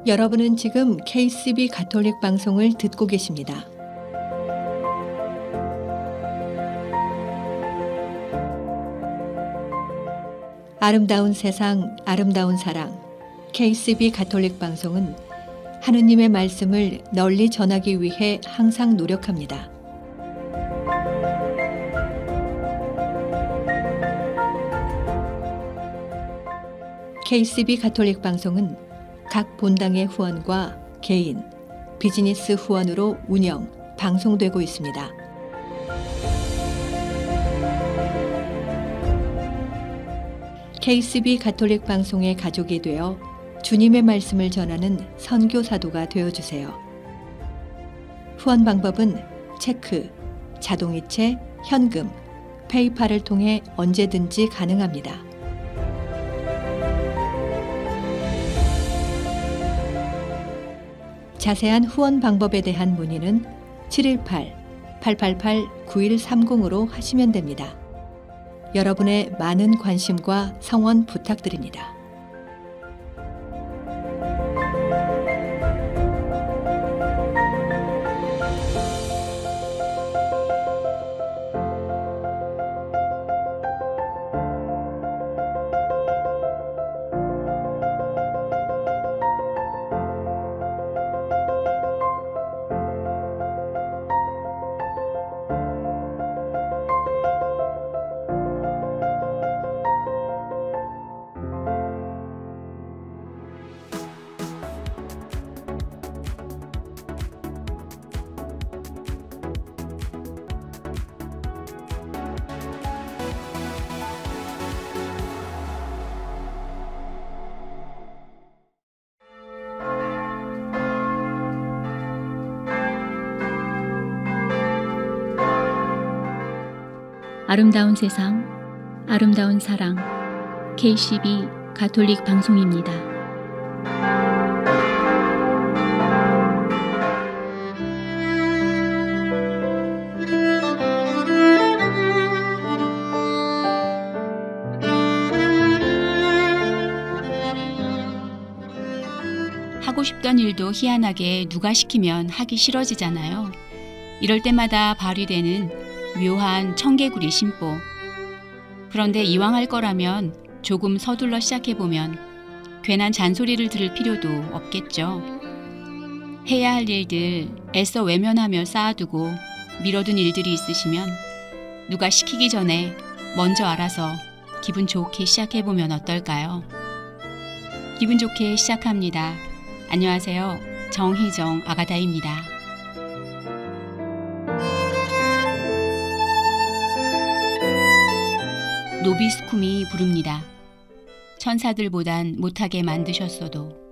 여러분은 지금 KCB 가톨릭 방송을 듣고 계십니다. 아름다운 세상, 아름다운 사랑, KCB 가톨릭 방송은 하느님의 말씀을 널리 전하기 위해 항상 노력합니다. KCB 가톨릭 방송은 각 본당의 후원과 개인, 비즈니스 후원으로 운영, 방송되고 있습니다. KCB 가톨릭 방송의 가족이 되어 주님의 말씀을 전하는 선교사도가 되어주세요. 후원 방법은 체크, 자동이체, 현금, 페이팔을 통해 언제든지 가능합니다. 자세한 후원 방법에 대한 문의는 718-888-9130으로 하시면 됩니다. 여러분의 많은 관심과 성원 부탁드립니다. 아름다운 세상, 아름다운 사랑, KCB 가톨릭 방송입니다. 하고 싶던 일도 희한하게 누가 시키면 하기 싫어지잖아요. 이럴 때마다 발휘되는 묘한 청개구리 심보. 그런데 이왕 할 거라면 조금 서둘러 시작해보면 괜한 잔소리를 들을 필요도 없겠죠. 해야 할 일들 애써 외면하며 쌓아두고 미뤄둔 일들이 있으시면 누가 시키기 전에 먼저 알아서 기분 좋게 시작해보면 어떨까요? 기분 좋게 시작합니다. 안녕하세요. 정희정 아가다입니다. 노비스쿰이 부릅니다. 천사들보단 못하게 만드셨어도.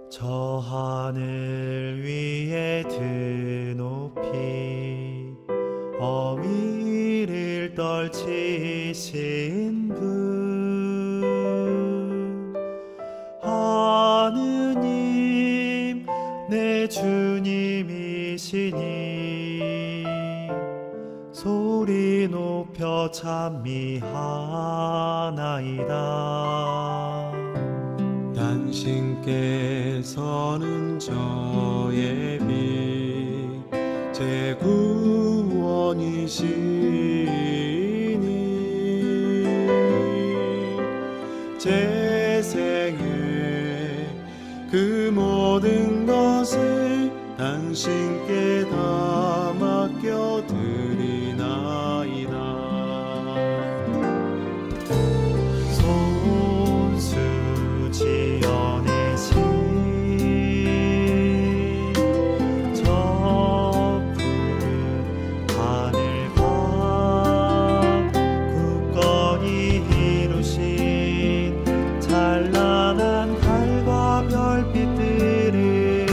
저 하늘 위에 드높이 어미를 떨치신 분 하느님 내 주님이시니 소리 높여 찬미하나이다. 당신께서는 저의 빛 제 구원이시니 제 생애 그 모든 것을 당신께 다 맡겨드리나이다. 손수 지어내신 별빛들을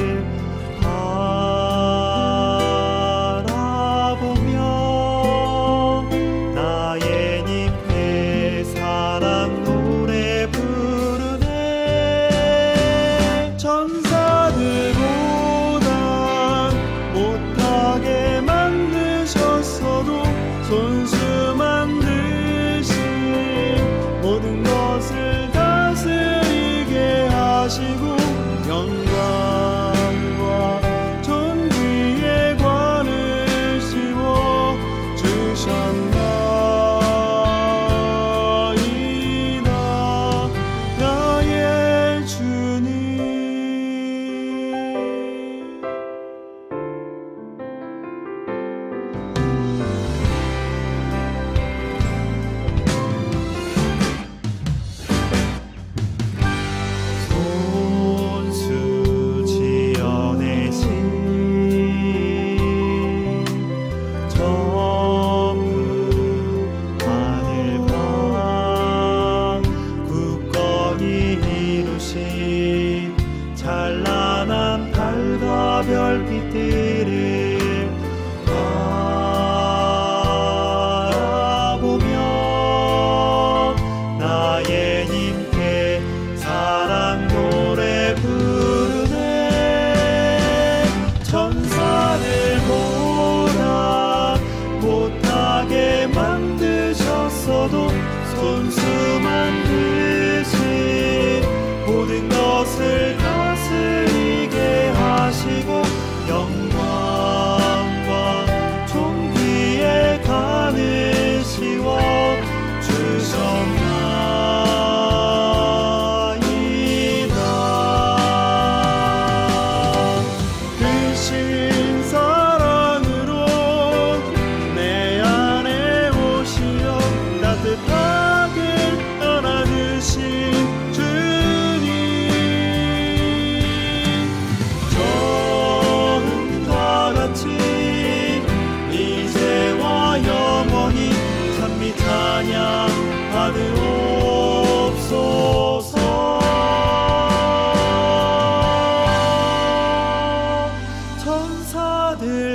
손수 만드신 모든 것을 다스리게 하시고 영광과 존귀에 가는 씌워 주셨나이다. 크신 사랑으로 내 안에 오시어 따뜻하게 안아주신 주님, 처음과 같이 이제와 영원히 찬미 찬양 받으옵소서.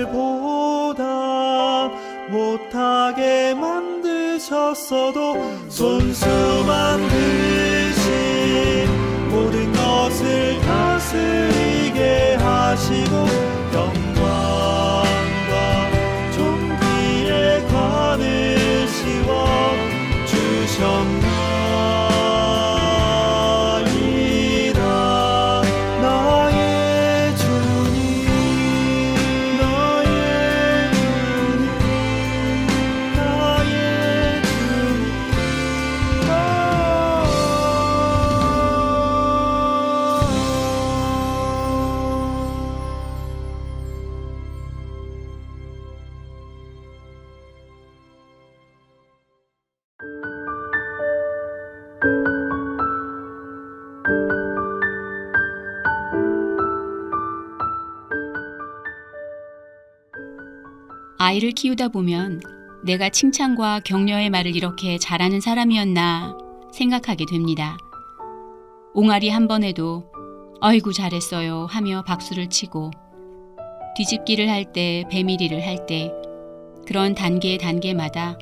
천사들보다 못하게 만드셨어도 손수 만드신 모든 것을 다스리게 하시고 영광과 존귀에 관을 씌워 주셨나이다. 나의 주님, 나의 주님, 나의 주님. 아이를 키우다 보면 내가 칭찬과 격려의 말을 이렇게 잘하는 사람이었나 생각하게 됩니다. 옹알이 한 번 해도 아이고 잘했어요 하며 박수를 치고, 뒤집기를 할 때, 배밀이를 할 때 그런 단계마다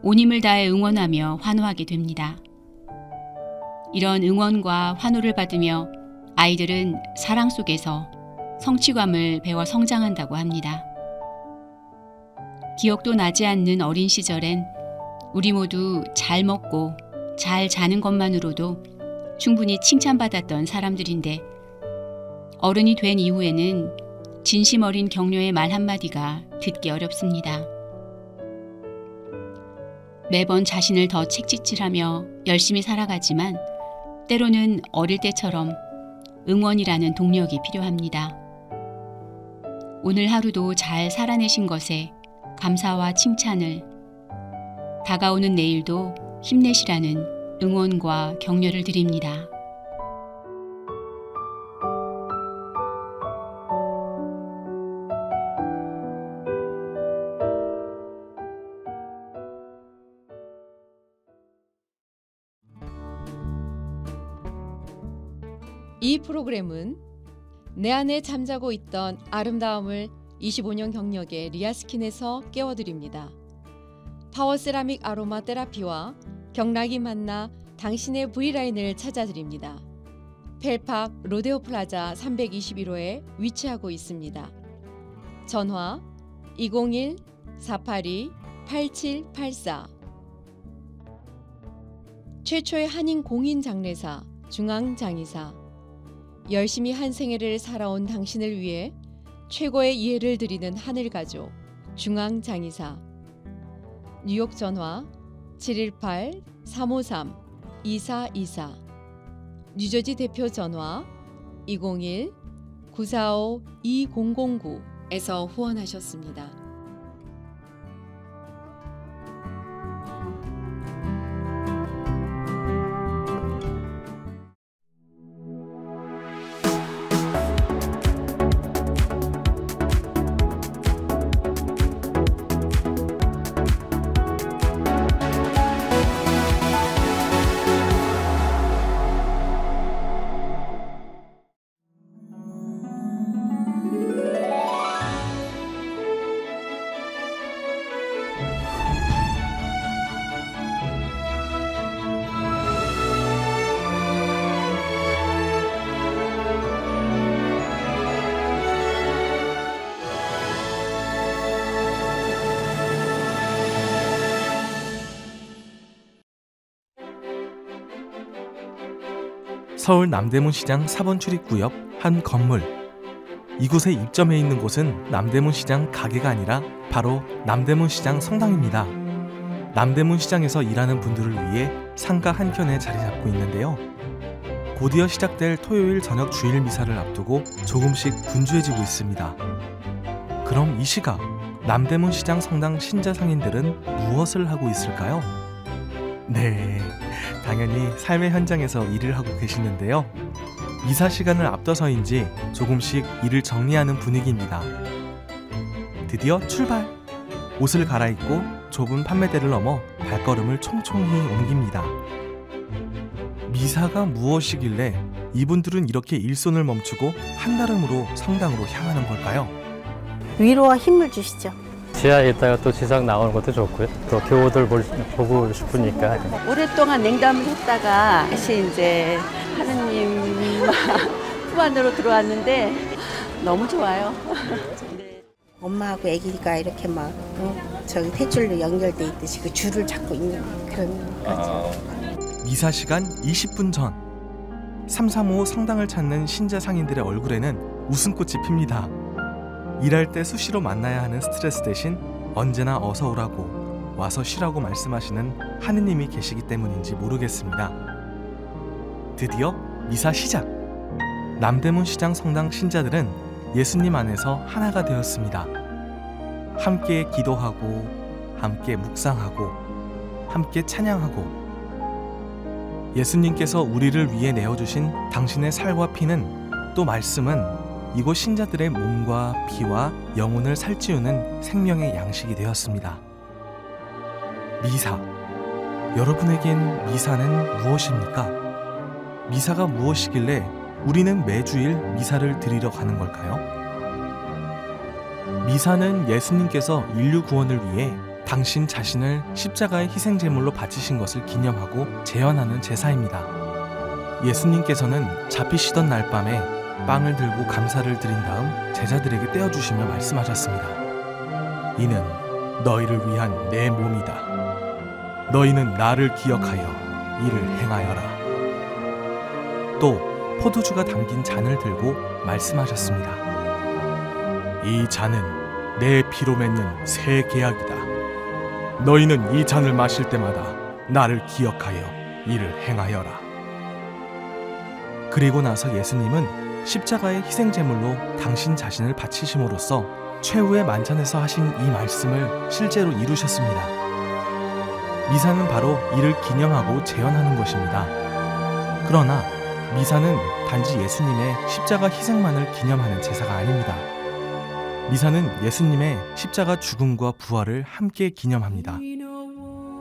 온 힘을 다해 응원하며 환호하게 됩니다. 이런 응원과 환호를 받으며 아이들은 사랑 속에서 성취감을 배워 성장한다고 합니다. 기억도 나지 않는 어린 시절엔 우리 모두 잘 먹고 잘 자는 것만으로도 충분히 칭찬받았던 사람들인데, 어른이 된 이후에는 진심 어린 격려의 말 한마디가 듣기 어렵습니다. 매번 자신을 더 책찍질하며 열심히 살아가지만 때로는 어릴 때처럼 응원이라는 동력이 필요합니다. 오늘 하루도 잘 살아내신 것에 감사와 칭찬을, 다가오는 내일도 힘내시라는 응원과 격려를 드립니다. 이 프로그램은 내 안에 잠자고 있던 아름다움을 25년 경력의 리아스킨에서 깨워드립니다. 파워세라믹 아로마 테라피와 경락이 만나 당신의 V라인을 찾아드립니다. 펠팍 로데오 플라자 321호에 위치하고 있습니다. 전화 201-482-8784. 최초의 한인 공인 장례사 중앙장의사. 열심히 한 생애를 살아온 당신을 위해 최고의 이해를 드리는 하늘가족 중앙장의사. 뉴욕 전화 718-353-2424. 뉴저지 대표 전화 201-945-2009에서 후원하셨습니다. 서울 남대문시장 4번 출입구 옆 한 건물. 이곳에 입점해 있는 곳은 남대문시장 가게가 아니라 바로 남대문시장 성당입니다. 남대문시장에서 일하는 분들을 위해 상가 한켠에 자리 잡고 있는데요. 곧이어 시작될 토요일 저녁 주일 미사를 앞두고 조금씩 분주해지고 있습니다. 그럼 이 시각 남대문시장 성당 신자 상인들은 무엇을 하고 있을까요? 네, 당연히 삶의 현장에서 일을 하고 계시는데요. 미사 시간을 앞둬서인지 조금씩 일을 정리하는 분위기입니다. 드디어 출발! 옷을 갈아입고 좁은 판매대를 넘어 발걸음을 총총히 옮깁니다. 미사가 무엇이길래 이분들은 이렇게 일손을 멈추고 한달음으로 성당으로 향하는 걸까요? 위로와 힘을 주시죠. 지하에 있다가 또 지상 나오는 것도 좋고요. 또 교우들 보고 싶으니까. 오랫동안 냉담을 했다가 다시 이제 하느님 품 안으로 들어왔는데 너무 좋아요. 엄마하고 아기가 이렇게 막 저기 탯줄로 연결돼 있듯이 그 줄을 잡고 있는 그런 거죠. 미사 시간 20분 전 335 성당을 찾는 신자 상인들의 얼굴에는 웃음꽃이 핍니다. 일할 때 수시로 만나야 하는 스트레스 대신 언제나 어서 오라고 와서 쉬라고 말씀하시는 하느님이 계시기 때문인지 모르겠습니다. 드디어 미사 시작! 남대문 시장 성당 신자들은 예수님 안에서 하나가 되었습니다. 함께 기도하고 함께 묵상하고 함께 찬양하고 예수님께서 우리를 위해 내어주신 당신의 살과 피는 또 말씀은 이곳 신자들의 몸과 피와 영혼을 살찌우는 생명의 양식이 되었습니다. 미사. 여러분에겐 미사는 무엇입니까? 미사가 무엇이길래 우리는 매주일 미사를 드리러 가는 걸까요? 미사는 예수님께서 인류 구원을 위해 당신 자신을 십자가의 희생제물로 바치신 것을 기념하고 재현하는 제사입니다. 예수님께서는 잡히시던 날 밤에 빵을 들고 감사를 드린 다음 제자들에게 떼어주시며 말씀하셨습니다. 이는 너희를 위한 내 몸이다. 너희는 나를 기억하여 이를 행하여라. 또 포도주가 담긴 잔을 들고 말씀하셨습니다. 이 잔은 내 피로 맺는 새 계약이다. 너희는 이 잔을 마실 때마다 나를 기억하여 이를 행하여라. 그리고 나서 예수님은 십자가의 희생제물로 당신 자신을 바치심으로써 최후의 만찬에서 하신 이 말씀을 실제로 이루셨습니다. 미사는 바로 이를 기념하고 재현하는 것입니다. 그러나 미사는 단지 예수님의 십자가 희생만을 기념하는 제사가 아닙니다. 미사는 예수님의 십자가 죽음과 부활을 함께 기념합니다.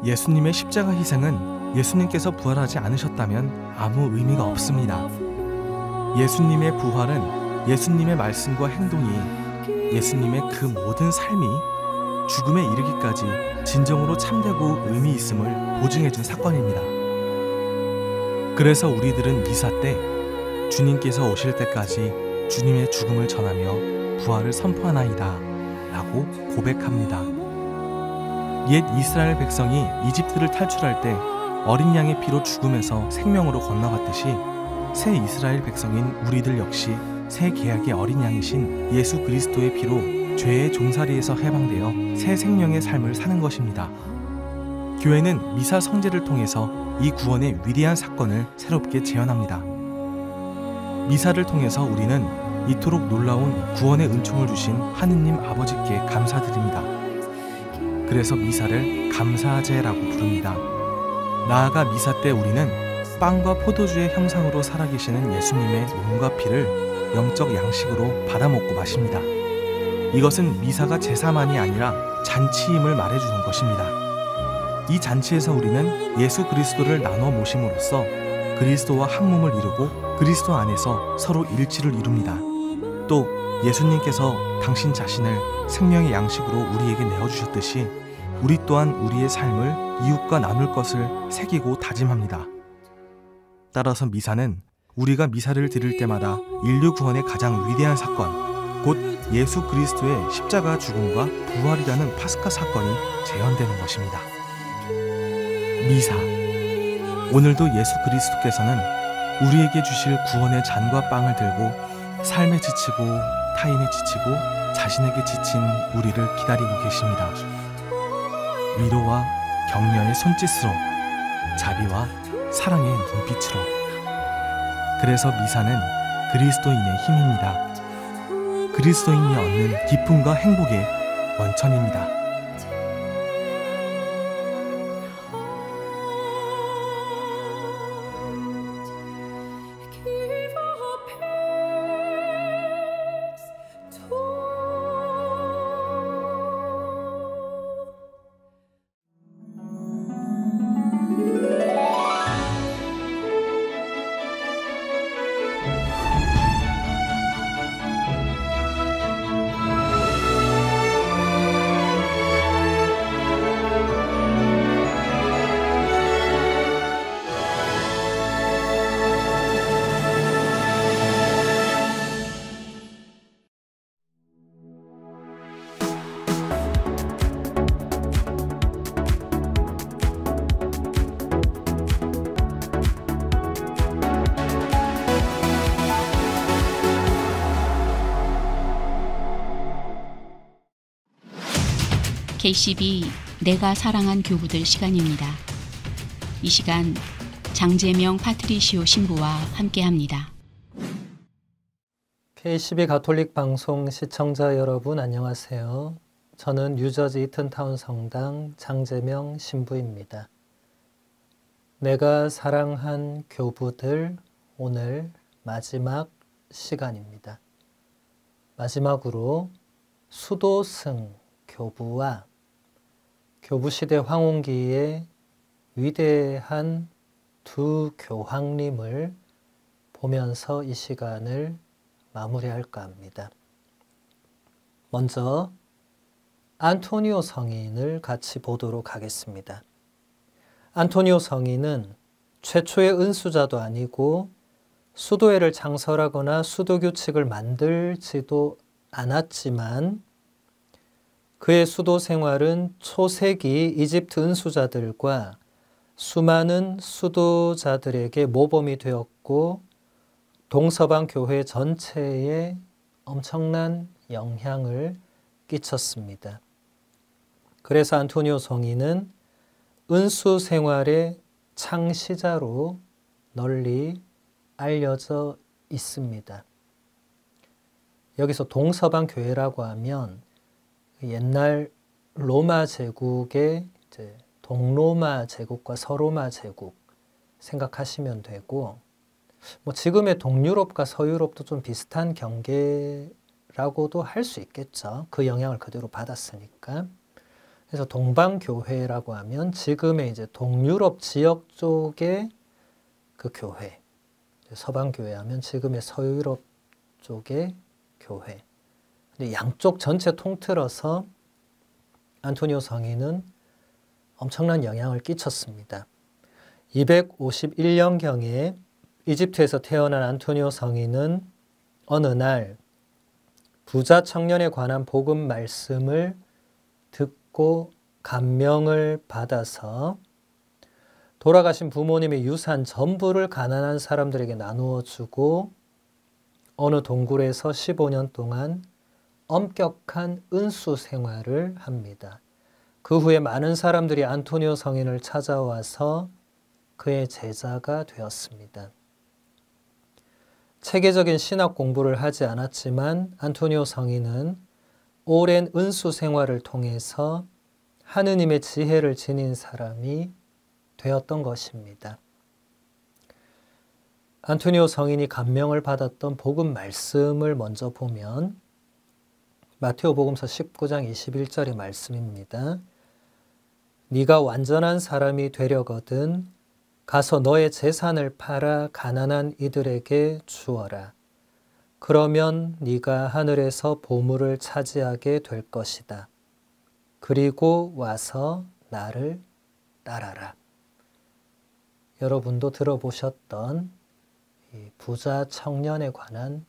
예수님의 십자가 희생은 예수님께서 부활하지 않으셨다면 아무 의미가 없습니다. 예수님의 부활은 예수님의 말씀과 행동이 예수님의 그 모든 삶이 죽음에 이르기까지 진정으로 참되고 의미 있음을 보증해준 사건입니다. 그래서 우리들은 미사 때 주님께서 오실 때까지 주님의 죽음을 전하며 부활을 선포하나이다 라고 고백합니다. 옛 이스라엘 백성이 이집트를 탈출할 때 어린 양의 피로 죽음에서 생명으로 건너갔듯이 새 이스라엘 백성인 우리들 역시 새 계약의 어린 양이신 예수 그리스도의 피로 죄의 종살이에서 해방되어 새 생명의 삶을 사는 것입니다. 교회는 미사 성제를 통해서 이 구원의 위대한 사건을 새롭게 재현합니다. 미사를 통해서 우리는 이토록 놀라운 구원의 은총을 주신 하느님 아버지께 감사드립니다. 그래서 미사를 감사제라고 부릅니다. 나아가 미사 때 우리는 빵과 포도주의 형상으로 살아계시는 예수님의 몸과 피를 영적 양식으로 받아먹고 마십니다. 이것은 미사가 제사만이 아니라 잔치임을 말해주는 것입니다. 이 잔치에서 우리는 예수 그리스도를 나눠 모심으로써 그리스도와 한 몸을 이루고 그리스도 안에서 서로 일치를 이룹니다. 또 예수님께서 당신 자신을 생명의 양식으로 우리에게 내어주셨듯이 우리 또한 우리의 삶을 이웃과 나눌 것을 새기고 다짐합니다. 따라서 미사는 우리가 미사를 드릴 때마다 인류 구원의 가장 위대한 사건, 곧 예수 그리스도의 십자가 죽음과 부활이라는 파스카 사건이 재현되는 것입니다. 미사. 오늘도 예수 그리스도께서는 우리에게 주실 구원의 잔과 빵을 들고 삶에 지치고 타인에 지치고 자신에게 지친 우리를 기다리고 계십니다. 위로와 격려의 손짓으로, 자비와 사랑의 눈빛으로. 그래서 미사는 그리스도인의 힘입니다. 그리스도인이 얻는 기쁨과 행복의 원천입니다. KCB 내가 사랑한 교부들 시간입니다. 이 시간 장재명 파트리시오 신부와 함께합니다. KCB 가톨릭 방송 시청자 여러분 안녕하세요. 저는 뉴저지 이튼타운 성당 장재명 신부입니다. 내가 사랑한 교부들 오늘 마지막 시간입니다. 마지막으로 수도승 교부와 교부시대 황혼기의 위대한 두 교황님을 보면서 이 시간을 마무리할까 합니다. 먼저 안토니오 성인을 같이 보도록 하겠습니다. 안토니오 성인은 최초의 은수자도 아니고 수도회를 창설하거나 수도규칙을 만들지도 않았지만 그의 수도 생활은 초세기 이집트 은수자들과 수많은 수도자들에게 모범이 되었고 동서방 교회 전체에 엄청난 영향을 끼쳤습니다. 그래서 안토니오 성인은 은수 생활의 창시자로 널리 알려져 있습니다. 여기서 동서방 교회라고 하면 옛날 로마 제국의 동로마 제국과 서로마 제국 생각하시면 되고, 지금의 동유럽과 서유럽도 좀 비슷한 경계라고도 할 수 있겠죠. 그 영향을 그대로 받았으니까. 그래서 동방교회라고 하면 지금의 동유럽 지역 쪽의 그 교회, 서방교회 하면 지금의 서유럽 쪽의 교회. 양쪽 전체 통틀어서 안토니오 성인은 엄청난 영향을 끼쳤습니다. 251년경에 이집트에서 태어난 안토니오 성인은 어느 날 부자 청년에 관한 복음 말씀을 듣고 감명을 받아서 돌아가신 부모님의 유산 전부를 가난한 사람들에게 나누어 주고 어느 동굴에서 15년 동안 엄격한 은수 생활을 합니다. 그 후에 많은 사람들이 안토니오 성인을 찾아와서 그의 제자가 되었습니다. 체계적인 신학 공부를 하지 않았지만 안토니오 성인은 오랜 은수 생활을 통해서 하느님의 지혜를 지닌 사람이 되었던 것입니다. 안토니오 성인이 감명을 받았던 복음 말씀을 먼저 보면 마테오복음서 19장 21절의 말씀입니다. 네가 완전한 사람이 되려거든 가서 너의 재산을 팔아 가난한 이들에게 주어라. 그러면 네가 하늘에서 보물을 차지하게 될 것이다. 그리고 와서 나를 따라라. 여러분도 들어보셨던 이 부자 청년에 관한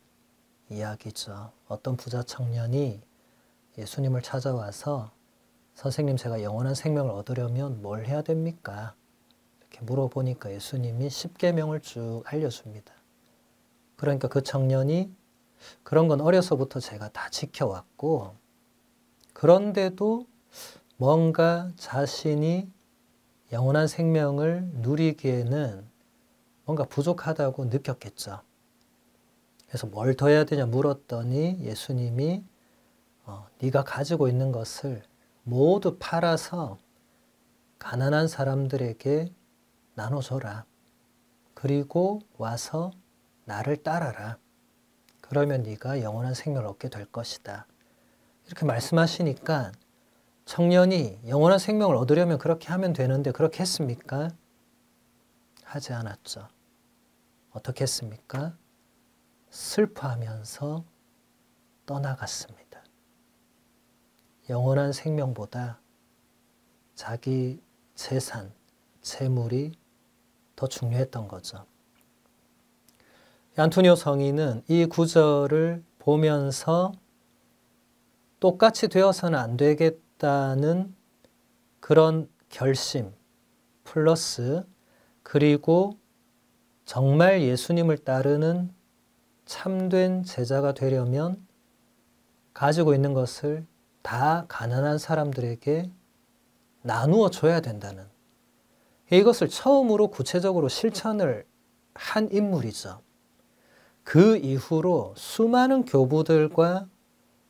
이야기죠. 어떤 부자 청년이 예수님을 찾아와서 선생님, 제가 영원한 생명을 얻으려면 뭘 해야 됩니까? 이렇게 물어보니까 예수님이 10계명을 쭉 알려줍니다. 그러니까 그 청년이 그런 건 어려서부터 제가 다 지켜왔고 그런데도 뭔가 자신이 영원한 생명을 누리기에는 뭔가 부족하다고 느꼈겠죠. 그래서 뭘 더 해야 되냐 물었더니 예수님이 네가 가지고 있는 것을 모두 팔아서 가난한 사람들에게 나눠줘라. 그리고 와서 나를 따라라. 그러면 네가 영원한 생명을 얻게 될 것이다. 이렇게 말씀하시니까 청년이 영원한 생명을 얻으려면 그렇게 하면 되는데 그렇게 했습니까? 하지 않았죠. 어떻게 했습니까? 슬퍼하면서 떠나갔습니다. 영원한 생명보다 자기 재산, 재물이 더 중요했던 거죠. 안토니오 성인은 이 구절을 보면서 똑같이 되어서는 안 되겠다는 그런 결심 플러스 그리고 정말 예수님을 따르는 참된 제자가 되려면 가지고 있는 것을 다 가난한 사람들에게 나누어 줘야 된다는 이것을 처음으로 구체적으로 실천을 한 인물이죠. 그 이후로 수많은 교부들과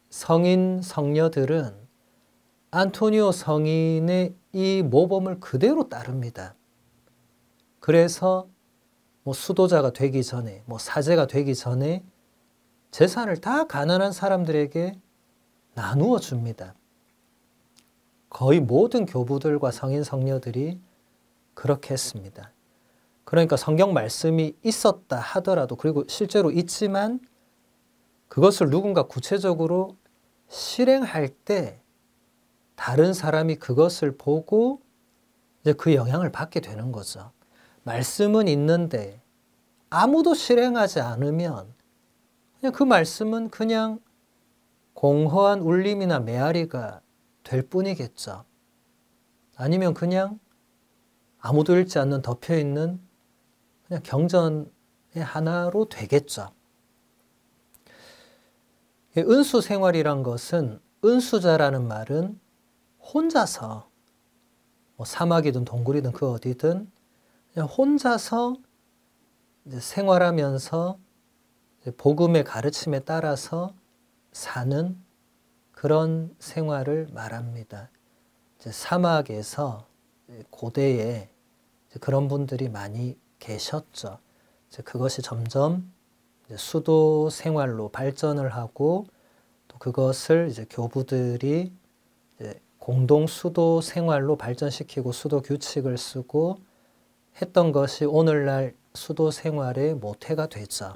성인, 성녀들은 안토니오 성인의 이 모범을 그대로 따릅니다. 그래서 수도자가 되기 전에, 사제가 되기 전에 재산을 다 가난한 사람들에게 나누어 줍니다. 거의 모든 교부들과 성인, 성녀들이 그렇게 했습니다. 그러니까 성경 말씀이 있었다 하더라도 그리고 실제로 있지만 그것을 누군가 구체적으로 실행할 때 다른 사람이 그것을 보고 이제 그 영향을 받게 되는 거죠. 말씀은 있는데 아무도 실행하지 않으면 그냥 그 말씀은 그냥 공허한 울림이나 메아리가 될 뿐이겠죠. 아니면 그냥 아무도 읽지 않는 덮여있는 그냥 경전의 하나로 되겠죠. 은수 생활이란 것은 은수자라는 말은 혼자서 사막이든 동굴이든 그 어디든 그냥 혼자서 이제 생활하면서 이제 복음의 가르침에 따라서 사는 그런 생활을 말합니다. 이제 사막에서 고대에 이제 그런 분들이 많이 계셨죠. 이제 그것이 점점 이제 수도 생활로 발전을 하고 또 그것을 이제 교부들이 이제 공동 수도 생활로 발전시키고 수도 규칙을 쓰고 했던 것이 오늘날 수도 생활의 모태가 되죠.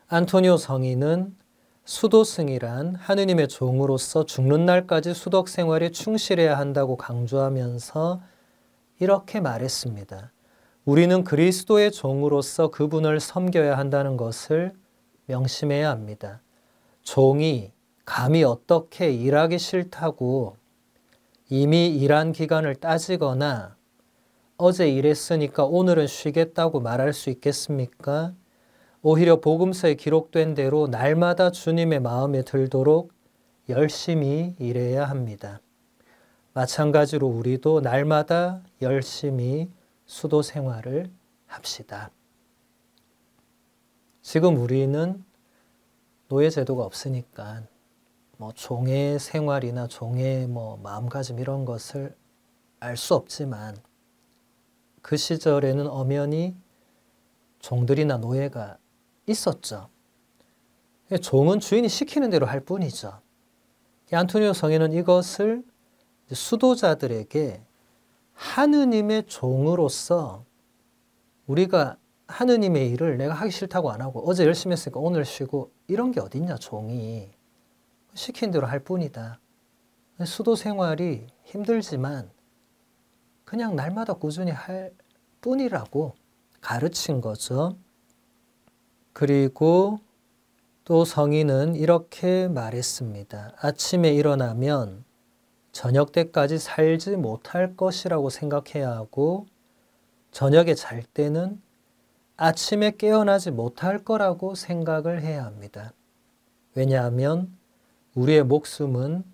안토니오 성인은 수도승이란 하느님의 종으로서 죽는 날까지 수덕 생활에 충실해야 한다고 강조하면서 이렇게 말했습니다. 우리는 그리스도의 종으로서 그분을 섬겨야 한다는 것을 명심해야 합니다. 종이 감히 어떻게 일하기 싫다고 이미 일한 기간을 따지거나 어제 일했으니까 오늘은 쉬겠다고 말할 수 있겠습니까? 오히려 복음서에 기록된 대로 날마다 주님의 마음에 들도록 열심히 일해야 합니다. 마찬가지로 우리도 날마다 열심히 수도 생활을 합시다. 지금 우리는 노예제도가 없으니까 종의 생활이나 종의 마음가짐 이런 것을 알 수 없지만 그 시절에는 엄연히 종들이나 노예가 있었죠. 종은 주인이 시키는 대로 할 뿐이죠. 안토니오 성인은 이것을 수도자들에게 하느님의 종으로서 우리가 하느님의 일을 내가 하기 싫다고 안 하고 어제 열심히 했으니까 오늘 쉬고 이런 게 어딨냐. 종이 시킨 대로 할 뿐이다. 수도 생활이 힘들지만 그냥 날마다 꾸준히 할 뿐이라고 가르친 거죠. 그리고 또 성인은 이렇게 말했습니다. 아침에 일어나면 저녁 때까지 살지 못할 것이라고 생각해야 하고 저녁에 잘 때는 아침에 깨어나지 못할 거라고 생각을 해야 합니다. 왜냐하면 우리의 목숨은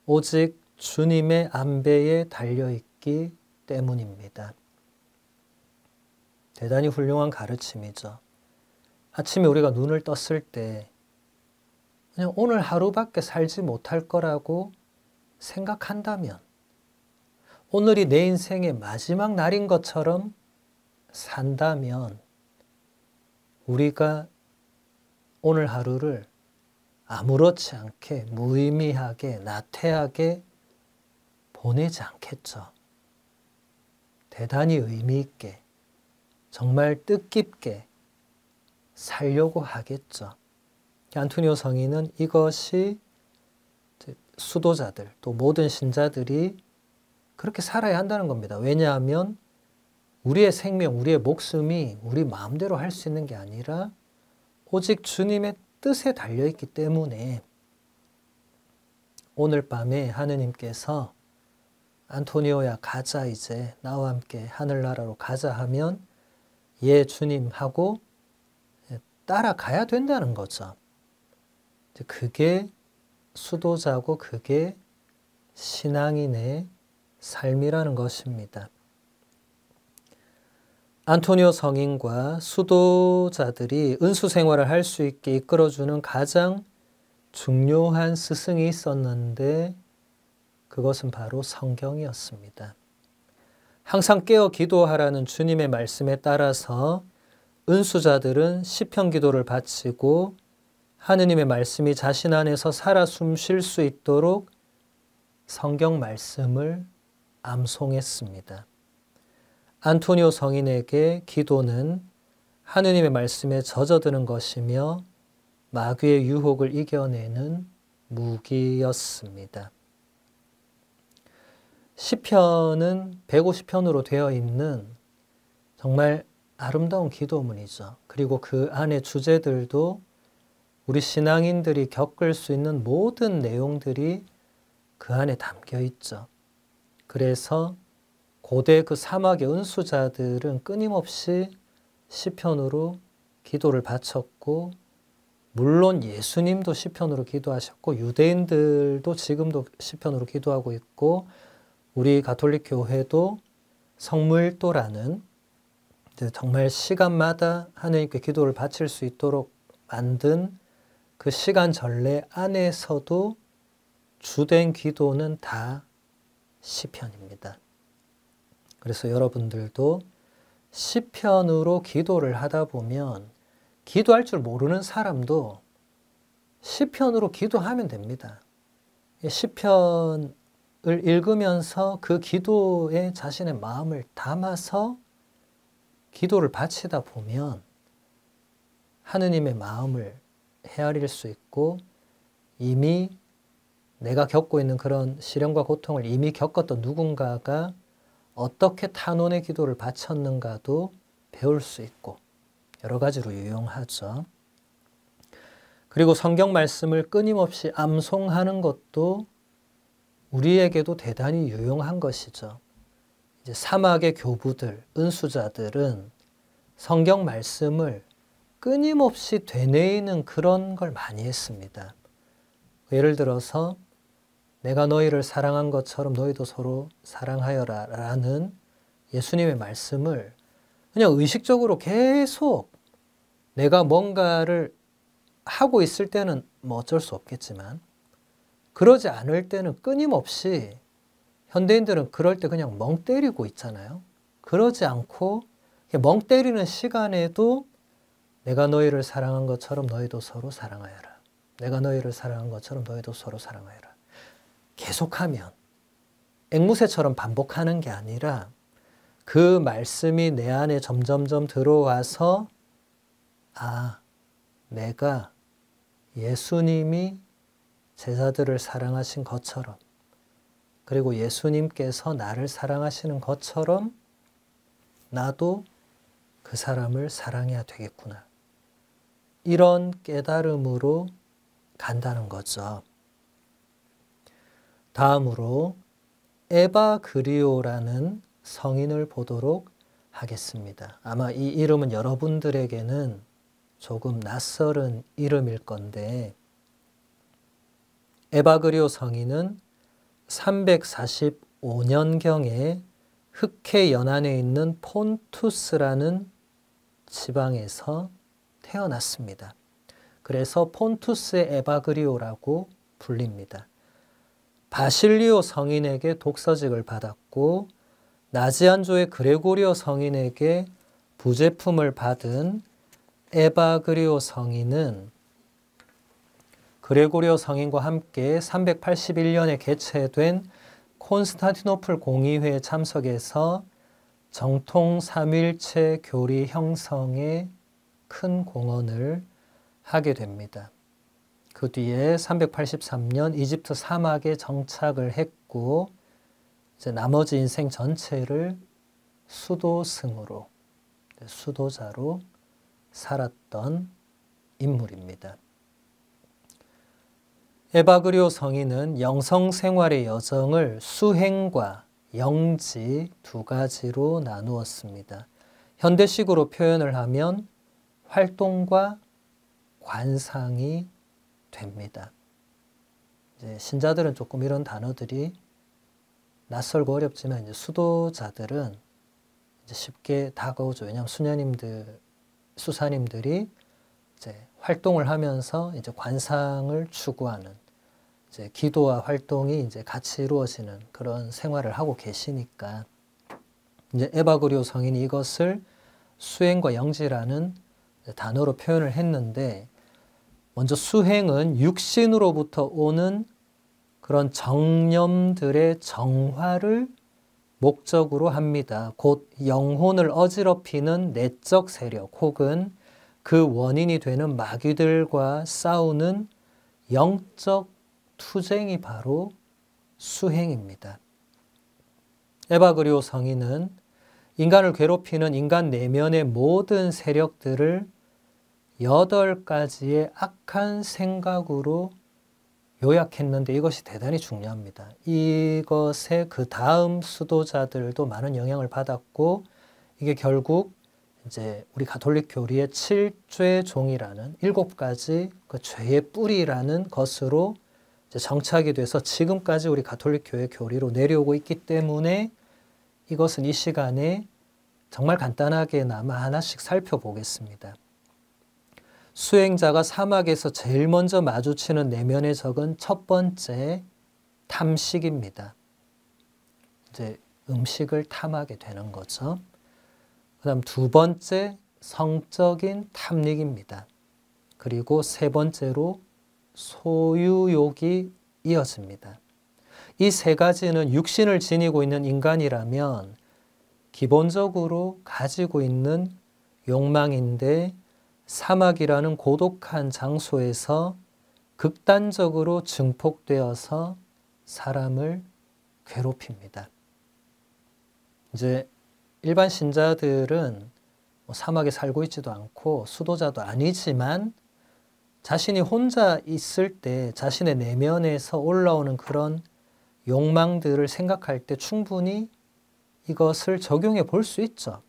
오직 주님의 안배에 달려있기 때문입니다. 대단히 훌륭한 가르침이죠. 아침에 우리가 눈을 떴을 때 그냥 오늘 하루밖에 살지 못할 거라고 생각한다면 오늘이 내 인생의 마지막 날인 것처럼 산다면 우리가 오늘 하루를 아무렇지 않게 무의미하게 나태하게 보내지 않겠죠. 대단히 의미 있게 정말 뜻깊게 살려고 하겠죠. 안토니오 성인은 이것이 수도자들 또 모든 신자들이 그렇게 살아야 한다는 겁니다. 왜냐하면 우리의 생명, 우리의 목숨이 우리 마음대로 할 수 있는 게 아니라 오직 주님의 뜻에 달려있기 때문에 오늘 밤에 하느님께서 안토니오야 가자 이제 나와 함께 하늘나라로 가자 하면 예 주님 하고 따라가야 된다는 거죠. 그게 수도자고 그게 신앙인의 삶이라는 것입니다. 안토니오 성인과 수도자들이 은수 생활을 할 수 있게 이끌어주는 가장 중요한 스승이 있었는데 그것은 바로 성경이었습니다. 항상 깨어 기도하라는 주님의 말씀에 따라서 은수자들은 시편 기도를 바치고 하느님의 말씀이 자신 안에서 살아 숨쉴 수 있도록 성경 말씀을 암송했습니다. 안토니오 성인에게 기도는 하느님의 말씀에 젖어드는 것이며 마귀의 유혹을 이겨내는 무기였습니다. 시편은 150편으로 되어 있는 정말 아름다운 기도문이죠. 그리고 그 안에 주제들도 우리 신앙인들이 겪을 수 있는 모든 내용들이 그 안에 담겨 있죠. 그래서 고대 그 사막의 은수자들은 끊임없이 시편으로 기도를 바쳤고 물론 예수님도 시편으로 기도하셨고 유대인들도 지금도 시편으로 기도하고 있고 우리 가톨릭 교회도 성물도라는 정말 시간마다 하느님께 기도를 바칠 수 있도록 만든 그 시간 전례 안에서도 주된 기도는 다 시편입니다. 그래서 여러분들도 시편으로 기도를 하다 보면 기도할 줄 모르는 사람도 시편으로 기도하면 됩니다. 시편을 읽으면서 그 기도에 자신의 마음을 담아서 기도를 바치다 보면 하느님의 마음을 헤아릴 수 있고 이미 내가 겪고 있는 그런 시련과 고통을 이미 겪었던 누군가가 어떻게 탄원의 기도를 바쳤는가도 배울 수 있고 여러 가지로 유용하죠. 그리고 성경 말씀을 끊임없이 암송하는 것도 우리에게도 대단히 유용한 것이죠. 이제 사막의 교부들, 은수자들은 성경 말씀을 끊임없이 되뇌이는 그런 걸 많이 했습니다. 예를 들어서 내가 너희를 사랑한 것처럼 너희도 서로 사랑하여라 라는 예수님의 말씀을 그냥 의식적으로 계속 내가 뭔가를 하고 있을 때는 뭐 어쩔 수 없겠지만 그러지 않을 때는 끊임없이 현대인들은 그럴 때 그냥 멍 때리고 있잖아요. 그러지 않고 멍 때리는 시간에도 내가 너희를 사랑한 것처럼 너희도 서로 사랑하여라. 내가 너희를 사랑한 것처럼 너희도 서로 사랑하여라. 계속하면 앵무새처럼 반복하는 게 아니라 그 말씀이 내 안에 점점점 들어와서 아, 내가 예수님이 제자들을 사랑하신 것처럼 그리고 예수님께서 나를 사랑하시는 것처럼 나도 그 사람을 사랑해야 되겠구나. 이런 깨달음으로 간다는 거죠. 다음으로 에바그리오라는 성인을 보도록 하겠습니다. 아마 이 이름은 여러분들에게는 조금 낯설은 이름일 건데, 에바그리오 성인은 345년경에 흑해 연안에 있는 폰투스라는 지방에서 태어났습니다. 그래서 폰투스의 에바그리오라고 불립니다. 바실리오 성인에게 독서직을 받았고 나지안조의 그레고리오 성인에게 부제품을 받은 에바그리오 성인은 그레고리오 성인과 함께 381년에 개최된 콘스탄티노플 공의회에 참석해서 정통 삼위일체 교리 형성에 큰 공헌을 하게 됩니다. 그 뒤에 383년 이집트 사막에 정착을 했고 이제 나머지 인생 전체를 수도승으로, 수도자로 살았던 인물입니다. 에바그리오 성인은 영성생활의 여정을 수행과 영지 두 가지로 나누었습니다. 현대식으로 표현을 하면 활동과 관상이 됩니다. 이제 신자들은 조금 이런 단어들이 낯설고 어렵지만 이제 수도자들은 이제 쉽게 다가오죠. 왜냐하면 수사님들이 이제 활동을 하면서 이제 관상을 추구하는 이제 기도와 활동이 이제 같이 이루어지는 그런 생활을 하고 계시니까 이제 에바그리오 성인이 이것을 수행과 영지라는 단어로 표현을 했는데, 먼저 수행은 육신으로부터 오는 그런 정념들의 정화를 목적으로 합니다. 곧 영혼을 어지럽히는 내적 세력 혹은 그 원인이 되는 마귀들과 싸우는 영적 투쟁이 바로 수행입니다. 에바그리오 성인은 인간을 괴롭히는 인간 내면의 모든 세력들을 8가지의 악한 생각으로 요약했는데 이것이 대단히 중요합니다. 이것에 그 다음 수도자들도 많은 영향을 받았고 이게 결국 이제 우리 가톨릭 교리의 7죄종이라는 7가지 그 죄의 뿌리라는 것으로 이제 정착이 돼서 지금까지 우리 가톨릭 교회 교리로 내려오고 있기 때문에 이것은 이 시간에 정말 간단하게나마 하나씩 살펴보겠습니다. 수행자가 사막에서 제일 먼저 마주치는 내면의 적은 첫 번째 탐식입니다. 이제 음식을 탐하게 되는 거죠. 그 다음 두 번째 성적인 탐닉입니다. 그리고 세 번째로 소유욕이 이어집니다. 이 세 가지는 육신을 지니고 있는 인간이라면 기본적으로 가지고 있는 욕망인데 사막이라는 고독한 장소에서 극단적으로 증폭되어서 사람을 괴롭힙니다. 이제 일반 신자들은 사막에 살고 있지도 않고 수도자도 아니지만 자신이 혼자 있을 때 자신의 내면에서 올라오는 그런 욕망들을 생각할 때 충분히 이것을 적용해 볼 수 있죠.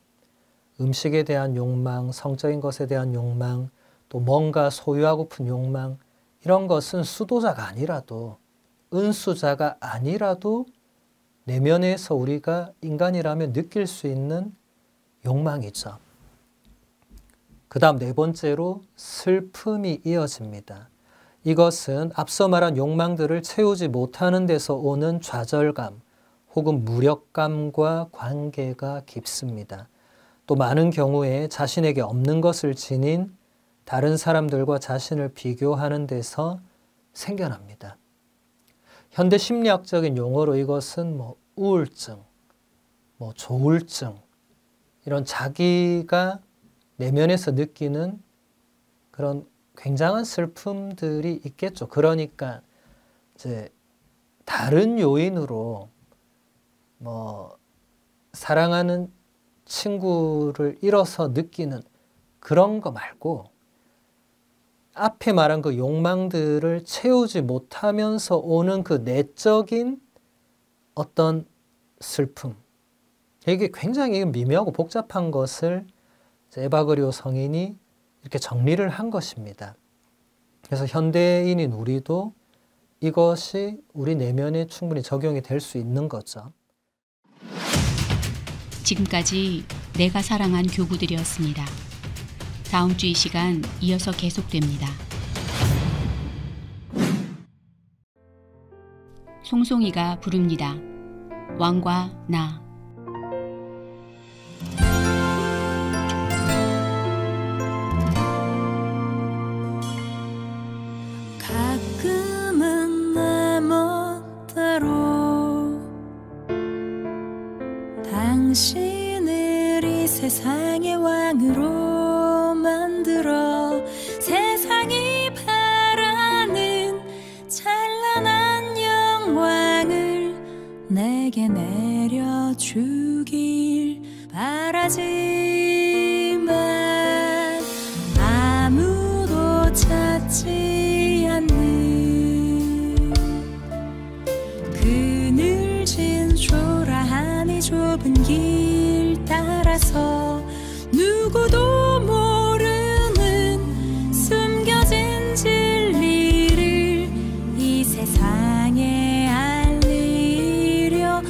음식에 대한 욕망, 성적인 것에 대한 욕망, 또 뭔가 소유하고픈 욕망, 이런 것은 수도자가 아니라도 은수자가 아니라도 내면에서 우리가 인간이라면 느낄 수 있는 욕망이죠. 그 다음 네 번째로 슬픔이 이어집니다. 이것은 앞서 말한 욕망들을 채우지 못하는 데서 오는 좌절감 혹은 무력감과 관계가 깊습니다. 또 많은 경우에 자신에게 없는 것을 지닌 다른 사람들과 자신을 비교하는 데서 생겨납니다. 현대 심리학적인 용어로 이것은 우울증, 조울증, 이런 자기가 내면에서 느끼는 그런 굉장한 슬픔들이 있겠죠. 그러니까 이제 다른 요인으로 사랑하는 친구를 잃어서 느끼는 그런 거 말고 앞에 말한 그 욕망들을 채우지 못하면서 오는 그 내적인 어떤 슬픔. 이게 굉장히 미묘하고 복잡한 것을 에바그리오 성인이 이렇게 정리를 한 것입니다. 그래서 현대인인 우리도 이것이 우리 내면에 충분히 적용이 될 수 있는 거죠. 지금까지 내가 사랑한 교구들이었습니다. 다음 주 이 시간 이어서 계속됩니다. 송송이가 부릅니다. 왕과 나. 가끔은 내 멋대로 당신을 이 세상의 왕으로 만들어 세상이 바라는 찬란한 영광을 내게 내려주길 바라지만 아무도 찾지 않는 그늘진 초라한 이 좁은 길 따라서 누구도 모르는 숨겨진 진리를 이 세상에 알리려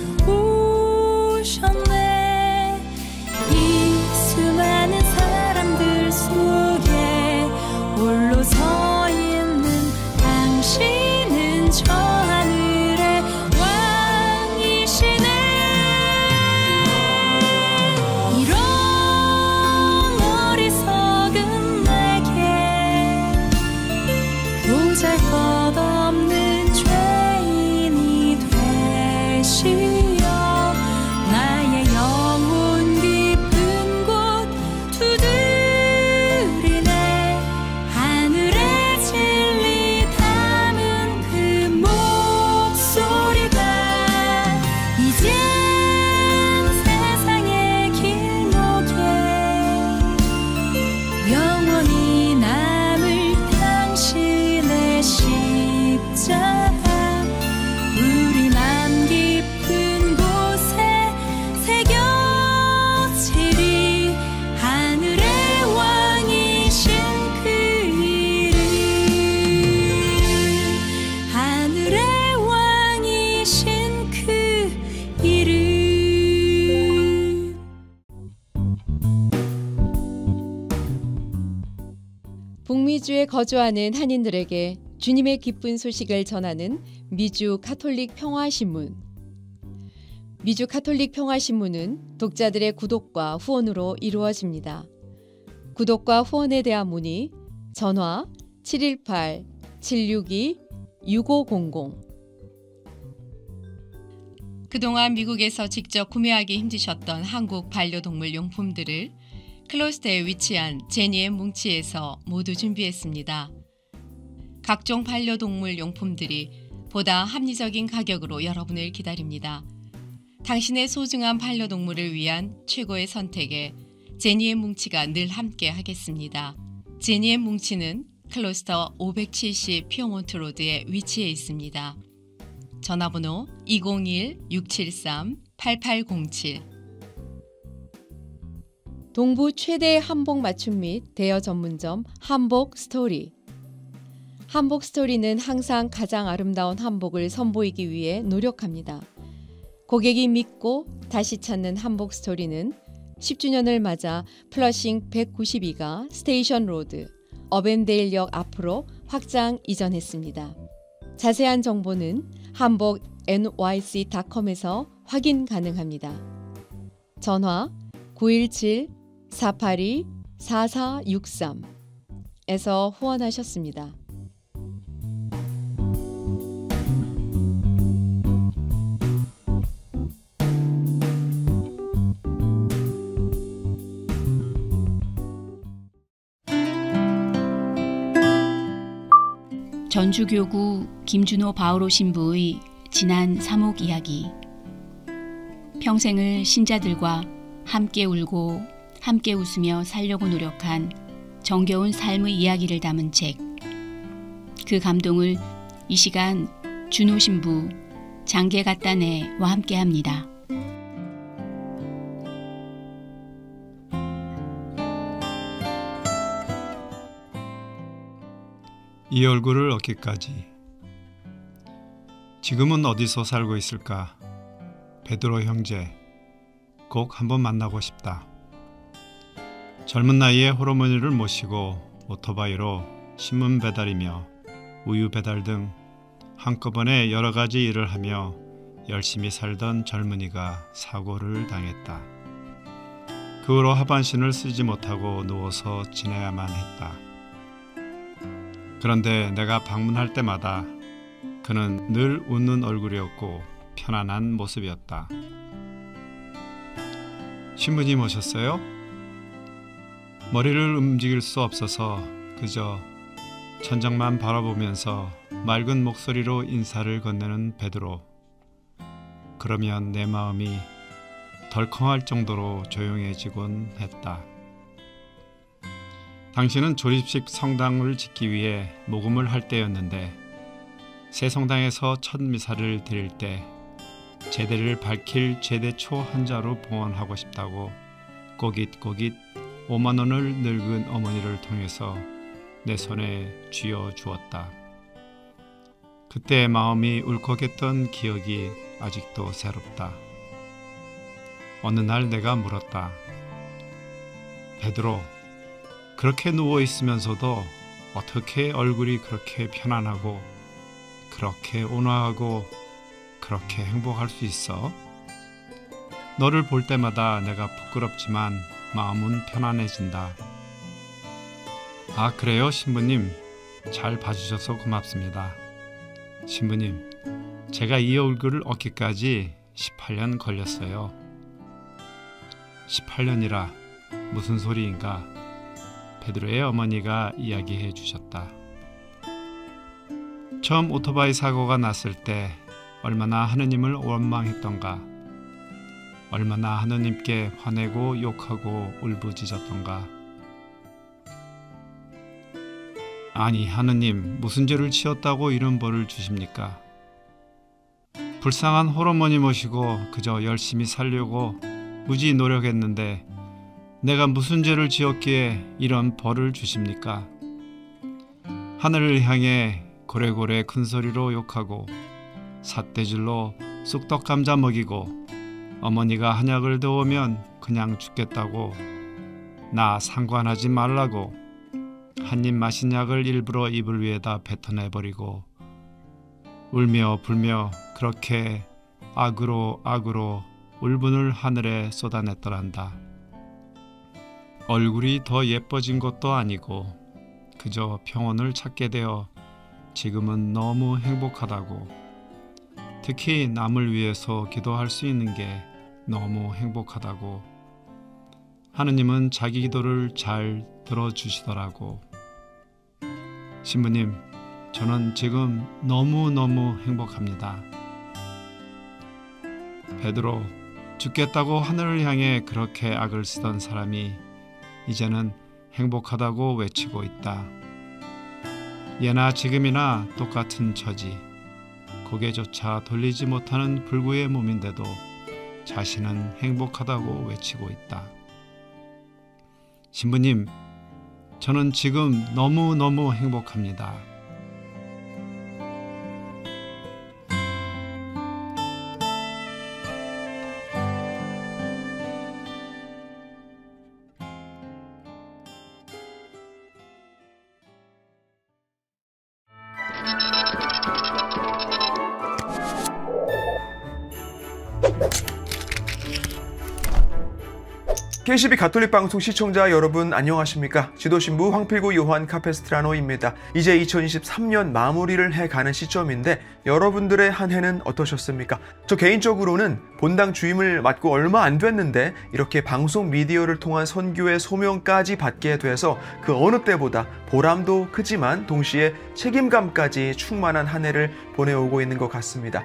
오셨네. 이 수많은 사람들 속에 홀로 서 있는 당신은 저 하늘의 왕이시네. 이런 어리석은 내게 보잘것없는 죄인이 되시어 나의 영혼 깊은 곳 두드리네. 하늘의 진리 담은 그 목소리가 이젠 세상의 길목에 영원히 남을 당신의 십자가 우리 맘 깊은 곳에 새겨지리. 하늘의 왕이신 그 이름, 하늘의 왕이신 그 이름. 북미주에 거주하는 한인들에게 주님의 기쁜 소식을 전하는 미주 가톨릭 평화신문. 미주 가톨릭 평화신문은 독자들의 구독과 후원으로 이루어집니다. 구독과 후원에 대한 문의 전화 718-762-6500. 그동안 미국에서 직접 구매하기 힘드셨던 한국 반려동물 용품들을 클로스터에 위치한 제니의 뭉치에서 모두 준비했습니다. 각종 반려동물 용품들이 보다 합리적인 가격으로 여러분을 기다립니다. 당신의 소중한 반려동물을 위한 최고의 선택에 제니의 뭉치가 늘 함께 하겠습니다. 제니의 뭉치는 클로스터 570 피어몬트 로드에 위치해 있습니다. 전화번호 201-673-8807. 동부 최대의 한복 맞춤 및 대여 전문점 한복 스토리. 한복 스토리는 항상 가장 아름다운 한복을 선보이기 위해 노력합니다. 고객이 믿고 다시 찾는 한복 스토리는 10주년을 맞아 플러싱 192가 스테이션 로드, 어벤데일역 앞으로 확장 이전했습니다. 자세한 정보는 한복 nyc.com에서 확인 가능합니다. 전화 917-482-4463에서 후원하셨습니다. 전주교구 김준호 바오로 신부의 지난 사목 이야기. 평생을 신자들과 함께 울고 함께 웃으며 살려고 노력한 정겨운 삶의 이야기를 담은 책 그 감동을 이 시간 준호 신부 장계 갖다네와 함께합니다. 이 얼굴을 얻기까지. 지금은 어디서 살고 있을까? 베드로 형제, 꼭 한번 만나고 싶다. 젊은 나이에 홀어머니를 모시고 오토바이로 신문 배달이며 우유 배달 등 한꺼번에 여러 가지 일을 하며 열심히 살던 젊은이가 사고를 당했다. 그 후로 하반신을 쓰지 못하고 누워서 지내야만 했다. 그런데 내가 방문할 때마다 그는 늘 웃는 얼굴이었고 편안한 모습이었다. 신부님 오셨어요? 머리를 움직일 수 없어서 그저 천장만 바라보면서 맑은 목소리로 인사를 건네는 베드로. 그러면 내 마음이 덜컹할 정도로 조용해지곤 했다. 당신은 조립식 성당을 짓기 위해 모금을 할 때였는데 새 성당에서 첫 미사를 드릴 때 제대를 밝힐 제대초 한자로 봉헌하고 싶다고 꼬깃꼬깃 5만 원을 늙은 어머니를 통해서 내 손에 쥐어 주었다. 그때 마음이 울컥했던 기억이 아직도 새롭다. 어느 날 내가 물었다. 베드로, 그렇게 누워 있으면서도 어떻게 얼굴이 그렇게 편안하고 그렇게 온화하고 그렇게 행복할 수 있어? 너를 볼 때마다 내가 부끄럽지만 마음은 편안해진다. 아, 그래요, 신부님. 잘 봐주셔서 고맙습니다. 신부님, 제가 이 얼굴을 얻기까지 18년 걸렸어요. 18년이라 무슨 소리인가? 베드로의 어머니가 이야기해 주셨다. 처음 오토바이 사고가 났을 때 얼마나 하느님을 원망했던가, 얼마나 하느님께 화내고 욕하고 울부짖었던가. 아니, 하느님, 무슨 죄를 지었다고 이런 벌을 주십니까? 불쌍한 홀어머니 모시고 그저 열심히 살려고 무지 노력했는데 내가 무슨 죄를 지었기에 이런 벌을 주십니까? 하늘을 향해 고래고래 큰 소리로 욕하고 삿대질로 쑥떡 감자 먹이고 어머니가 한약을 더우면 그냥 죽겠다고 나 상관하지 말라고 한입 마신 약을 일부러 이불 위에다 뱉어내버리고 울며 불며 그렇게 악으로 울분을 하늘에 쏟아냈더란다. 얼굴이 더 예뻐진 것도 아니고 그저 평온을 찾게 되어 지금은 너무 행복하다고, 특히 남을 위해서 기도할 수 있는 게 너무 행복하다고, 하느님은 자기 기도를 잘 들어주시더라고. 신부님, 저는 지금 너무너무 행복합니다. 베드로, 죽겠다고 하늘을 향해 그렇게 악을 쓰던 사람이 이제는 행복하다고 외치고 있다. 예나 지금이나 똑같은 처지, 고개조차 돌리지 못하는 불구의 몸인데도 자신은 행복하다고 외치고 있다. 신부님, 저는 지금 너무너무 행복합니다. KCB 가톨릭 방송 시청자 여러분 안녕하십니까? 지도신부 황필구 요한 카페스트라노입니다. 이제 2023년 마무리를 해가는 시점인데 여러분들의 한 해는 어떠셨습니까? 저 개인적으로는 본당 주임을 맡고 얼마 안 됐는데 이렇게 방송 미디어를 통한 선교의 소명까지 받게 돼서 그 어느 때보다 보람도 크지만 동시에 책임감까지 충만한 한 해를 보내오고 있는 것 같습니다.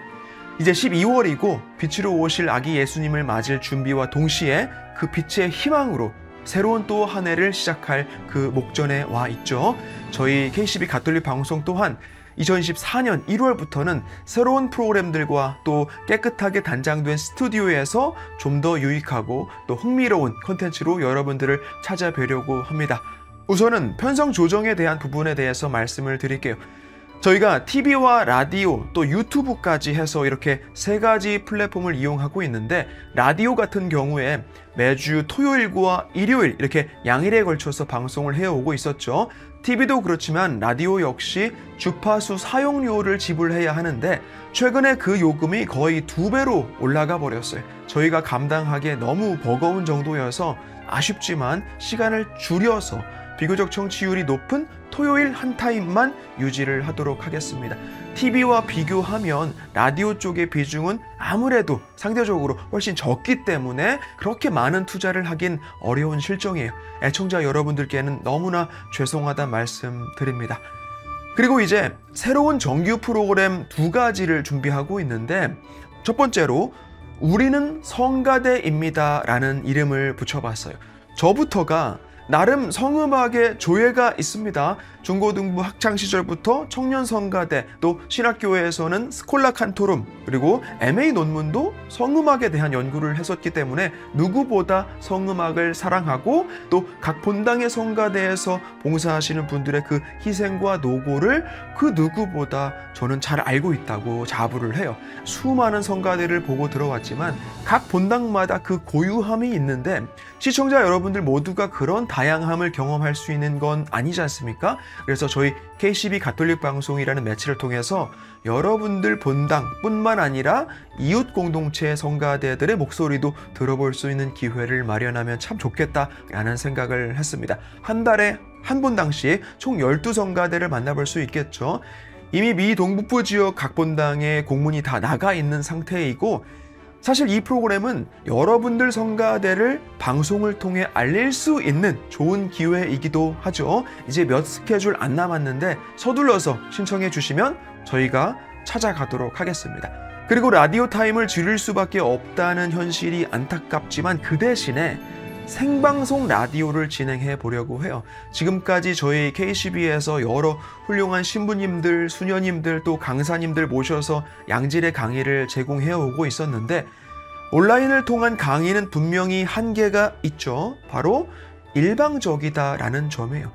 이제 12월이고 빛으로 오실 아기 예수님을 맞을 준비와 동시에 그 빛의 희망으로 새로운 또 한 해를 시작할 그 목전에 와 있죠. 저희 KCB 가톨릭 방송 또한 2024년 1월부터는 새로운 프로그램들과 또 깨끗하게 단장된 스튜디오에서 좀 더 유익하고 또 흥미로운 콘텐츠로 여러분들을 찾아뵈려고 합니다. 우선은 편성 조정에 대한 부분에 대해서 말씀을 드릴게요. 저희가 TV와 라디오 또 유튜브까지 해서 이렇게 3가지 플랫폼을 이용하고 있는데, 라디오 같은 경우에 매주 토요일과 일요일 이렇게 양일에 걸쳐서 방송을 해오고 있었죠. TV도 그렇지만 라디오 역시 주파수 사용료를 지불해야 하는데 최근에 그 요금이 거의 2배로 올라가 버렸어요. 저희가 감당하기에 너무 버거운 정도여서 아쉽지만 시간을 줄여서 비교적 청취율이 높은 토요일 한 타임만 유지를 하도록 하겠습니다. TV와 비교하면 라디오 쪽의 비중은 아무래도 상대적으로 훨씬 적기 때문에 그렇게 많은 투자를 하긴 어려운 실정이에요. 애청자 여러분들께는 너무나 죄송하다는 말씀 드립니다. 그리고 이제 새로운 정규 프로그램 2가지를 준비하고 있는데, 첫 번째로 우리는 성가대입니다 라는 이름을 붙여봤어요. 저부터가 나름 성음악에 조예가 있습니다. 중고등부 학창시절부터 청년성가대, 또 신학교에서는 스콜라 칸토룸, 그리고 MA 논문도 성음악에 대한 연구를 했었기 때문에 누구보다 성음악을 사랑하고 또 각 본당의 성가대에서 봉사하시는 분들의 그 희생과 노고를 그 누구보다 저는 잘 알고 있다고 자부를 해요. 수많은 성가대를 보고 들어왔지만 각 본당마다 그 고유함이 있는데 시청자 여러분들 모두가 그런 다양함을 경험할 수 있는 건 아니지 않습니까? 그래서 저희 KCB 가톨릭 방송이라는 매체를 통해서 여러분들 본당뿐만 아니라 이웃 공동체 성가대들의 목소리도 들어볼 수 있는 기회를 마련하면 참 좋겠다라는 생각을 했습니다. 한 달에 한 본당씩 총 12성가대를 만나볼 수 있겠죠. 이미 미 동북부 지역 각 본당에 공문이 다 나가 있는 상태이고, 사실 이 프로그램은 여러분들 성가대를 방송을 통해 알릴 수 있는 좋은 기회이기도 하죠. 이제 몇 스케줄 안 남았는데 서둘러서 신청해 주시면 저희가 찾아가도록 하겠습니다. 그리고 라디오 타임을 줄일 수밖에 없다는 현실이 안타깝지만 그 대신에 생방송 라디오를 진행해 보려고 해요. 지금까지 저희 KCB에서 여러 훌륭한 신부님들, 수녀님들, 또 강사님들 모셔서 양질의 강의를 제공해 오고 있었는데 온라인을 통한 강의는 분명히 한계가 있죠. 바로 일방적이다라는 점이에요.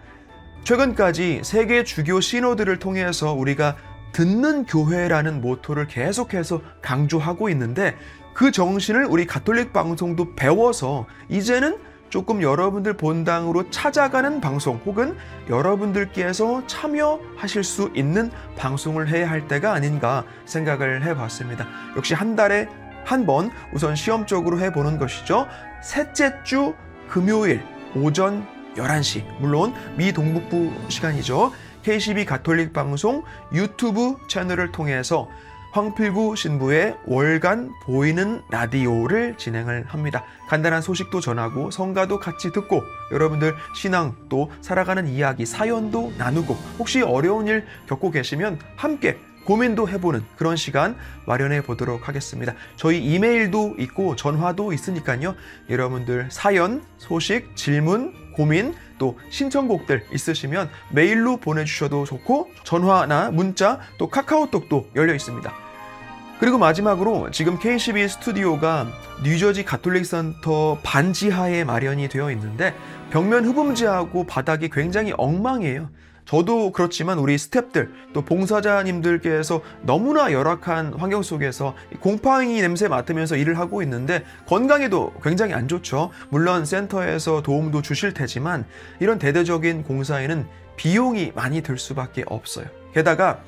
최근까지 세계 주교 시노드를 통해서 우리가 듣는 교회라는 모토를 계속해서 강조하고 있는데 그 정신을 우리 가톨릭 방송도 배워서 이제는 조금 여러분들 본당으로 찾아가는 방송 혹은 여러분들께서 참여하실 수 있는 방송을 해야 할 때가 아닌가 생각을 해봤습니다. 역시 한 달에 한 번 우선 시험적으로 해보는 것이죠. 셋째 주 금요일 오전 11시, 물론 미 동북부 시간이죠. KCB 가톨릭 방송 유튜브 채널을 통해서 황필구 신부의 월간 보이는 라디오를 진행을 합니다. 간단한 소식도 전하고 성가도 같이 듣고 여러분들 신앙 또 살아가는 이야기, 사연도 나누고 혹시 어려운 일 겪고 계시면 함께 고민도 해보는 그런 시간 마련해 보도록 하겠습니다. 저희 이메일도 있고 전화도 있으니까요. 여러분들 사연, 소식, 질문, 고민 또 신청곡들 있으시면 메일로 보내주셔도 좋고 전화나 문자 또 카카오톡도 열려 있습니다. 그리고 마지막으로 지금 KCB 스튜디오가 뉴저지 가톨릭 센터 반지하에 마련이 되어 있는데 벽면 흡음재하고 바닥이 굉장히 엉망이에요. 저도 그렇지만 우리 스태프들 또 봉사자님들께서 너무나 열악한 환경 속에서 곰팡이 냄새 맡으면서 일을 하고 있는데 건강에도 굉장히 안 좋죠. 물론 센터에서 도움도 주실 테지만 이런 대대적인 공사에는 비용이 많이 들 수밖에 없어요. 게다가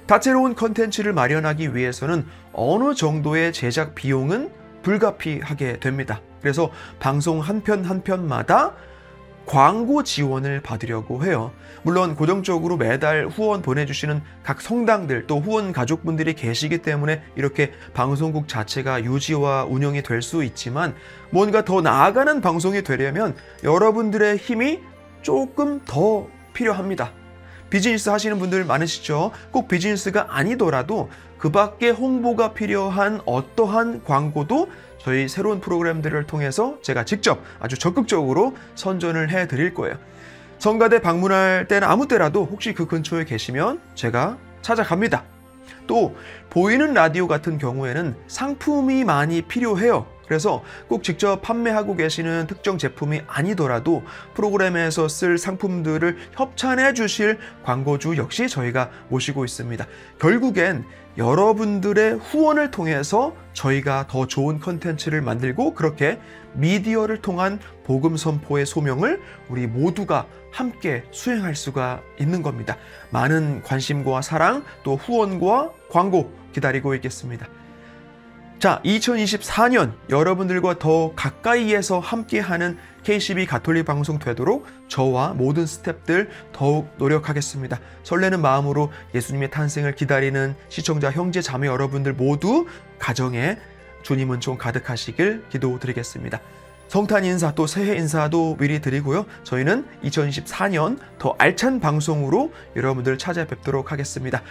다채로운 컨텐츠를 마련하기 위해서는 어느 정도의 제작 비용은 불가피하게 됩니다. 그래서 방송 한 편 한 편마다 광고 지원을 받으려고 해요. 물론 고정적으로 매달 후원 보내주시는 각 성당들 또 후원 가족분들이 계시기 때문에 이렇게 방송국 자체가 유지와 운영이 될 수 있지만 뭔가 더 나아가는 방송이 되려면 여러분들의 힘이 조금 더 필요합니다. 비즈니스 하시는 분들 많으시죠? 꼭 비즈니스가 아니더라도 그 밖에 홍보가 필요한 어떠한 광고도 저희 새로운 프로그램들을 통해서 제가 직접 아주 적극적으로 선전을 해드릴 거예요. 성가대 방문할 때나 아무 때라도 혹시 그 근처에 계시면 제가 찾아갑니다. 또 보이는 라디오 같은 경우에는 상품이 많이 필요해요. 그래서 꼭 직접 판매하고 계시는 특정 제품이 아니더라도 프로그램에서 쓸 상품들을 협찬해 주실 광고주 역시 저희가 모시고 있습니다. 결국엔 여러분들의 후원을 통해서 저희가 더 좋은 컨텐츠를 만들고 그렇게 미디어를 통한 복음 선포의 소명을 우리 모두가 함께 수행할 수가 있는 겁니다. 많은 관심과 사랑 또 후원과 광고 기다리고 있겠습니다. 자, 2024년 여러분들과 더 가까이에서 함께하는 KCB 가톨릭 방송 되도록 저와 모든 스태프들 더욱 노력하겠습니다. 설레는 마음으로 예수님의 탄생을 기다리는 시청자 형제 자매 여러분들 모두 가정에 주님 은총 가득하시길 기도드리겠습니다. 성탄 인사 또 새해 인사도 미리 드리고요. 저희는 2024년 더 알찬 방송으로 여러분들 찾아뵙도록 하겠습니다.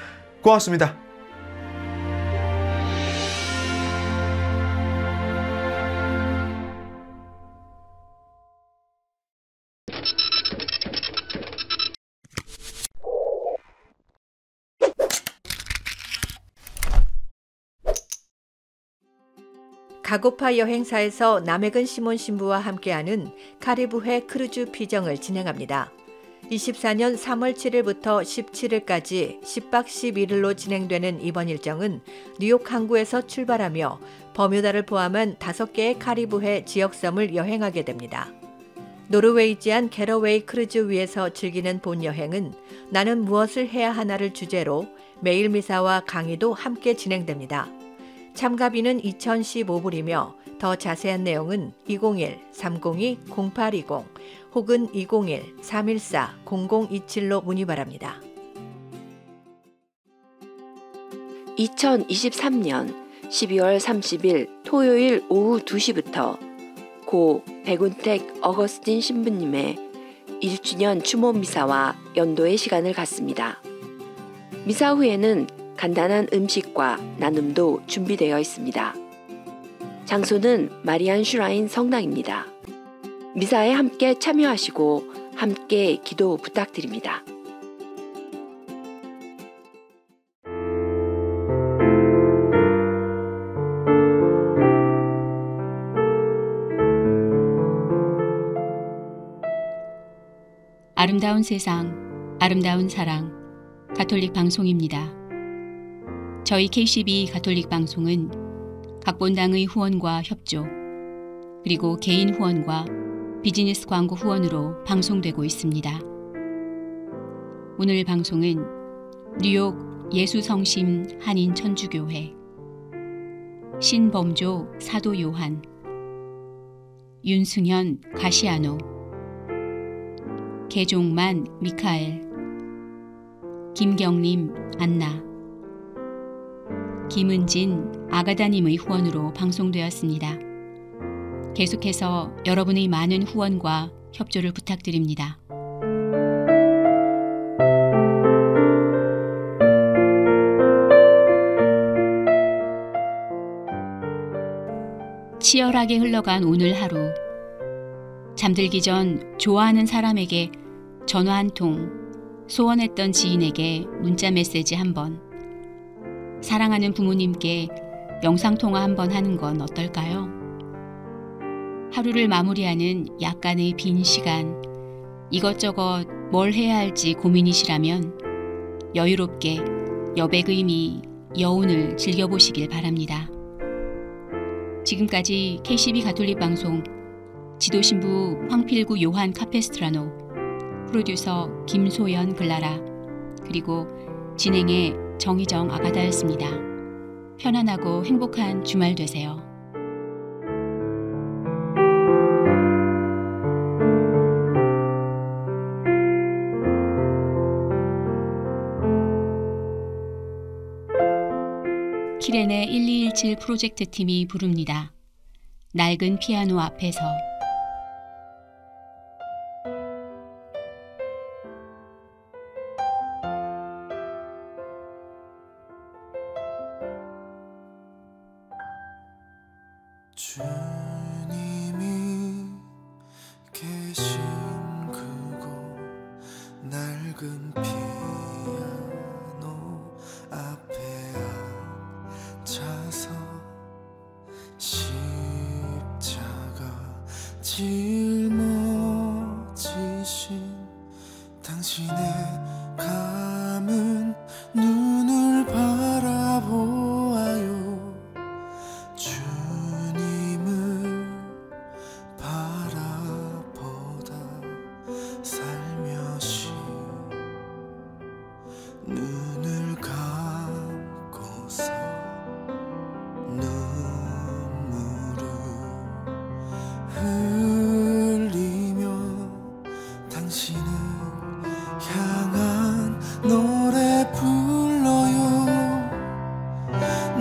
고맙습니다. 가고파 여행사에서 남해근 시몬 신부와 함께하는 카리브해 크루즈 피정을 진행합니다. 24년 3월 7일부터 17일까지 10박 11일로 진행되는 이번 일정은 뉴욕 항구에서 출발하며 버뮤다를 포함한 5개의 카리브해 지역섬을 여행하게 됩니다. 노르웨이지안 게러웨이 크루즈 위에서 즐기는 본 여행은 나는 무엇을 해야 하나를 주제로 매일 미사와 강의도 함께 진행됩니다. 참가비는 2,015불이며 더 자세한 내용은 201-302-0820 혹은 201-314-0027로 문의 바랍니다. 2023년 12월 30일 토요일 오후 2시부터 고 백운택 어거스틴 신부님의 1주년 추모 미사와 연도의 시간을 갖습니다. 미사 후에는 간단한 음식과 나눔도 준비되어 있습니다. 장소는 마리안 슈라인 성당입니다. 미사에 함께 참여하시고 함께 기도 부탁드립니다. 아름다운 세상, 아름다운 사랑, 가톨릭 방송입니다. 저희 KCB 가톨릭 방송은 각본당의 후원과 협조, 그리고 개인 후원과 비즈니스 광고 후원으로 방송되고 있습니다. 오늘 방송은 뉴욕 예수성심 한인 천주교회, 신범조 사도 요한, 윤승현 가시아노, 개종만 미카엘, 김경림 안나, 김은진 아가다님의 후원으로 방송되었습니다. 계속해서 여러분의 많은 후원과 협조를 부탁드립니다. 치열하게 흘러간 오늘 하루, 잠들기 전 좋아하는 사람에게 전화 한 통, 소원했던 지인에게 문자 메시지 한 번, 사랑하는 부모님께 영상통화 한 번 하는 건 어떨까요? 하루를 마무리하는 약간의 빈 시간, 이것저것 뭘 해야 할지 고민이시라면 여유롭게 여백의미 여운을 즐겨보시길 바랍니다. 지금까지 KCB 가톨릭 방송 지도신부 황필구 요한 카페스트라노, 프로듀서 김소연 글라라, 그리고 진행의 정희정 아가다였습니다. 편안하고 행복한 주말 되세요. 키렌의 1217 프로젝트 팀이 부릅니다. 낡은 피아노 앞에서. 짊어지신 당신의 감은 눈을 바라보아요. 주님을 바라보다 살며시 눈을 감고서 눈물을 흘리며 당신을 향한 노래 불러요.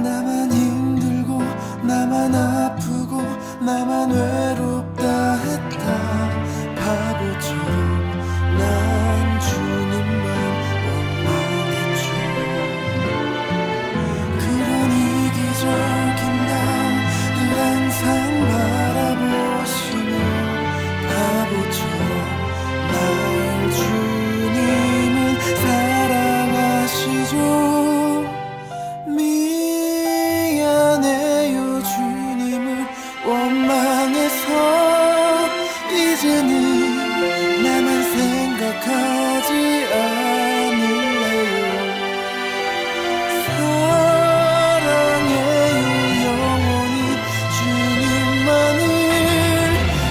나만 힘들고 나만 아프고 나만 외롭다 했다. 바보처럼 난 주님만 원망했죠. 그런 이기적인 나를 항상 바라보시며 바보처럼 날 주님은 사랑하시죠. 미안해요 주님을 원망해서 이제는 나만 생각하지 않을래요. 사랑해요 영원히 주님만을.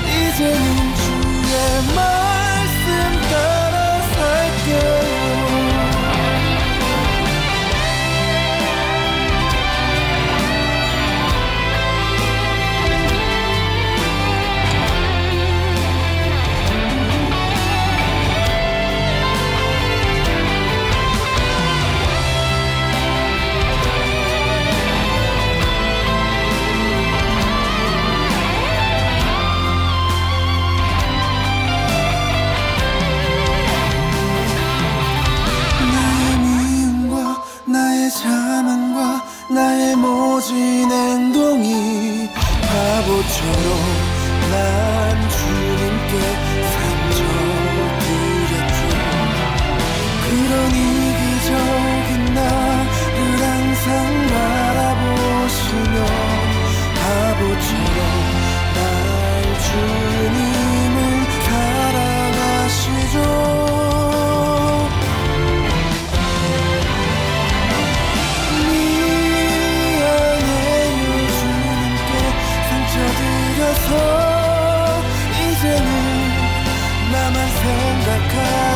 이제는 주의 말씀 따라 살게요. 나의 미움과 나의 자만과 나의 모진 행동이 바보처럼 난 주님께 상처드렸죠. 그런 이기적인 나를 항상 바라보시며 바보처럼 날 주님을 사랑하시죠. 미안해요 주님께 상처드려서 이제는 나만 생각하